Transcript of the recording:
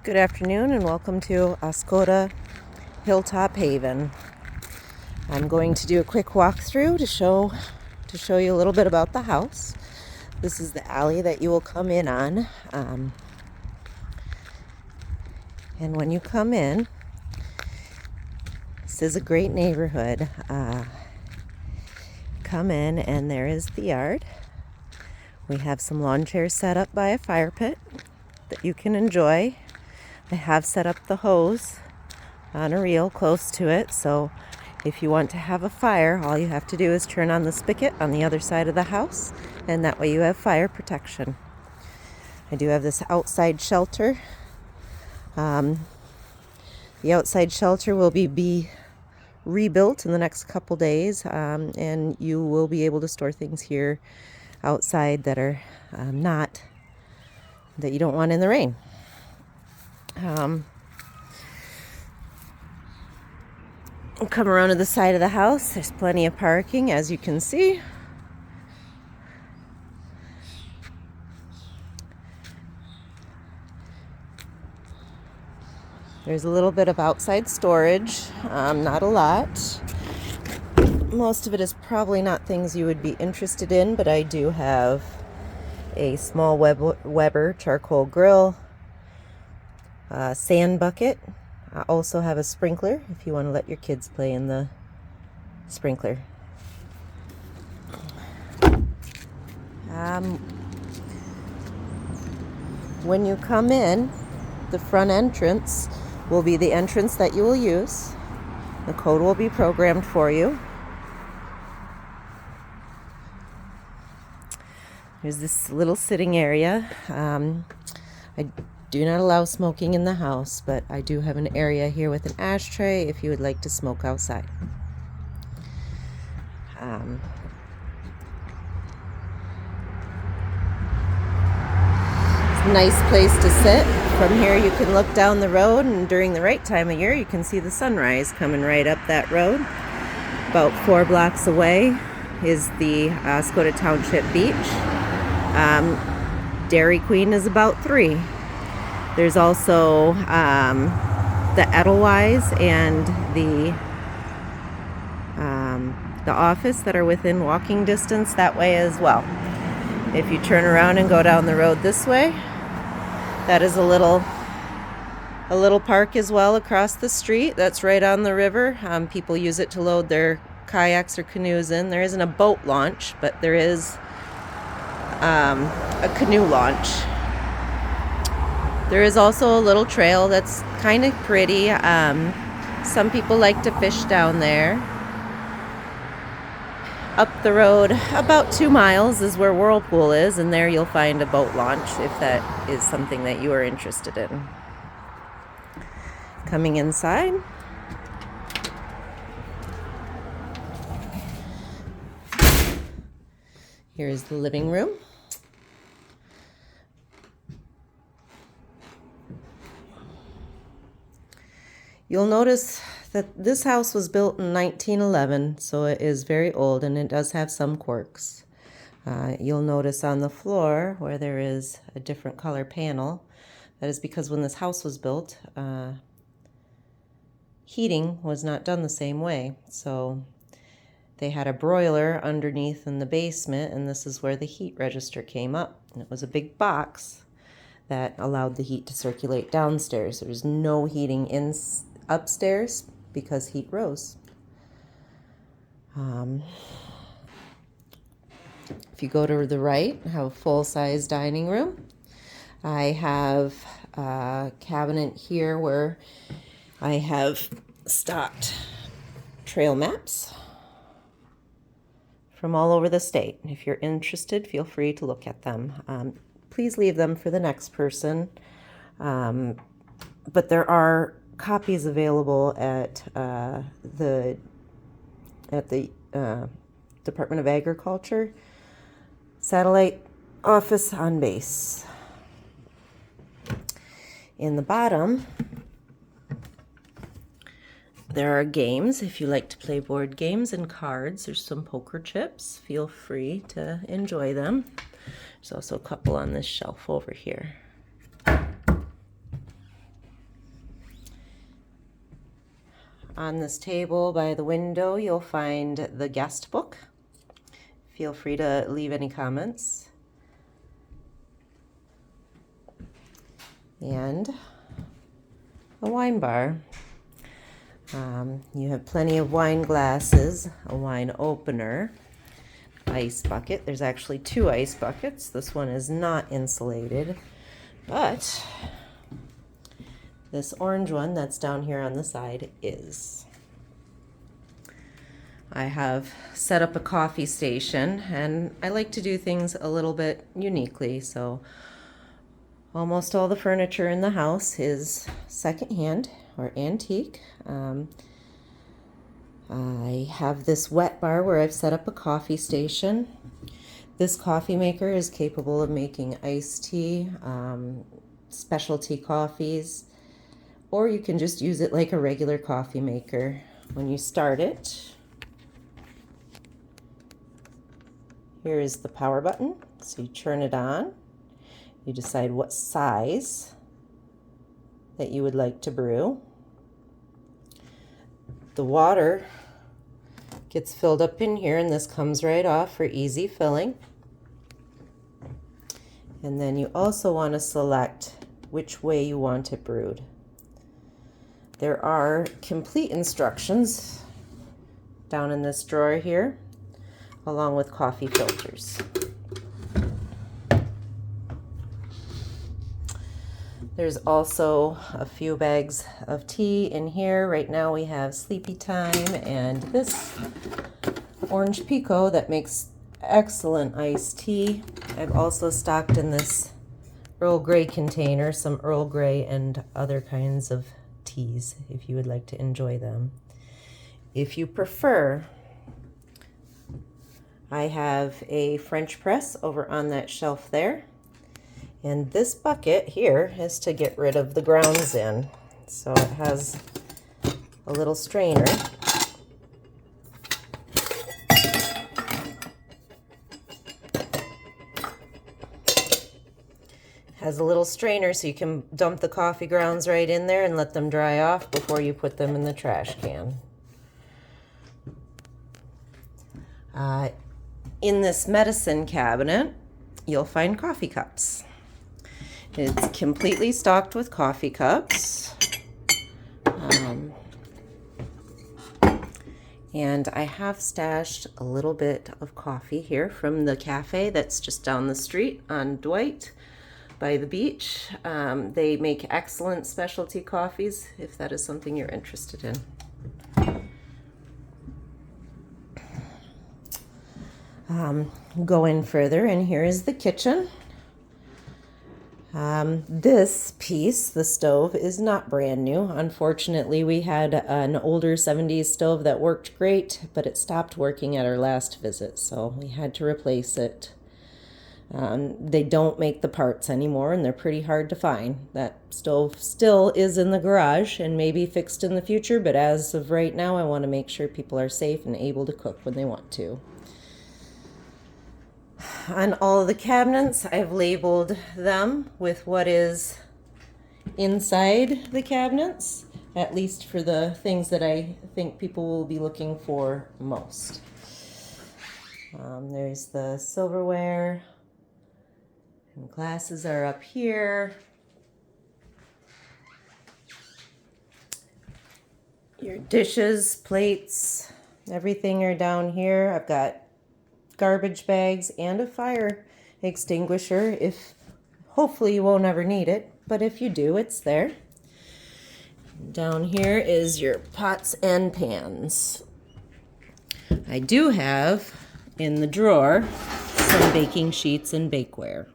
Good afternoon and welcome to Oscoda Hilltop Haven. I'm going to do a quick walkthrough to show you a little bit about the house. This is the alley that you will come in on. And when you come in, this is a great neighborhood. Come in and there is the yard. We have some lawn chairs set up by a fire pit that you can enjoy. I have set up the hose on a reel close to it, so if you want to have a fire, all you have to do is turn on the spigot on the other side of the house, and that way you have fire protection. I do have this outside shelter. The outside shelter will be rebuilt in the next couple days, and you will be able to store things here outside that are that you don't want in the rain. Come around to the side of the house. There's plenty of parking, as you can see. There's a little bit of outside storage, not a lot. Most of it is probably not things you would be interested in, but I do have a small Weber charcoal grill, sand bucket. I also have a sprinkler if you want to let your kids play in the sprinkler. When you come in, the front entrance will be the entrance that you will use. The code will be programmed for you. There's this little sitting area. I do not allow smoking in the house, but I do have an area here with an ashtray if you would like to smoke outside. It's a nice place to sit. From here you can look down the road, and during the right time of year you can see the sunrise coming right up that road. About 4 blocks away is the Oscoda Township Beach. Dairy Queen is about 3. There's also the Edelweiss and the office that are within walking distance that way as well. If you turn around and go down the road this way, that is a little park as well across the street. That's right on the river. People use it to load their kayaks or canoes in. There isn't a boat launch, but there is a canoe launch. There is also a little trail that's kind of pretty. Some people like to fish down there. Up the road about 2 miles is where Whirlpool is, and there you'll find a boat launch if that is something that you are interested in. Coming inside, here's the living room. You'll notice that this house was built in 1911, so it is very old and it does have some quirks. You'll notice on the floor where there is a different color panel. That is because when this house was built, heating was not done the same way. So they had a broiler underneath in the basement, and this is where the heat register came up. And it was a big box that allowed the heat to circulate downstairs. There was no heating upstairs because heat rose. If you go to the right, I have a full-size dining room. I have a cabinet here where I have stocked trail maps from all over the state. If you're interested, feel free to look at them. Please leave them for the next person. But there are copies available at the Department of Agriculture satellite office on base. In the bottom, there are games. If you like to play board games and cards, there's some poker chips. Feel free to enjoy them. There's also a couple on this shelf over here. On this table by the window, you'll find the guest book. Feel free to leave any comments. And a wine bar. You have plenty of wine glasses, a wine opener, ice bucket. There's actually 2 ice buckets. This one is not insulated, but this orange one that's down here on the side is. I have set up a coffee station, and I like to do things a little bit uniquely, so almost all the furniture in the house is secondhand or antique. I have this wet bar where I've set up a coffee station. This coffee maker is capable of making iced tea, specialty coffees, or you can just use it like a regular coffee maker. When you start it, here is the power button. So you turn it on. You decide what size that you would like to brew. The water gets filled up in here, and this comes right off for easy filling. And then you also want to select which way you want it brewed. There are complete instructions down in this drawer here, along with coffee filters. There's also a few bags of tea in here. Right now we have Sleepy Time and this orange Pico that makes excellent iced tea. I've also stocked in this Earl Grey container some Earl Grey and other kinds of teas if you would like to enjoy them. If you prefer, I have a French press over on that shelf there. And this bucket here is to get rid of the grounds in. So it has a little strainer. Has a little strainer so you can dump the coffee grounds right in there and let them dry off before you put them in the trash can. In this medicine cabinet, you'll find coffee cups. It's completely stocked with coffee cups. And I have stashed a little bit of coffee here from the cafe that's just down the street on Dwight by the beach. They make excellent specialty coffees if that is something you're interested in. Go in further, and here is the kitchen. This piece, the stove, is not brand new. Unfortunately, we had an older 70s stove that worked great, but it stopped working at our last visit, so we had to replace it. They don't make the parts anymore, and they're pretty hard to find. That stove still is in the garage and may be fixed in the future, but as of right now, I want to make sure people are safe and able to cook when they want to. On all of the cabinets, I've labeled them with what is inside the cabinets, at least for the things that I think people will be looking for most. There's the silverware, and glasses are up here. Your dishes, plates, everything are down here. I've got garbage bags and a fire extinguisher. If hopefully you won't ever need it, but if you do, it's there. Down here is your pots and pans. I do have in the drawer some baking sheets and bakeware.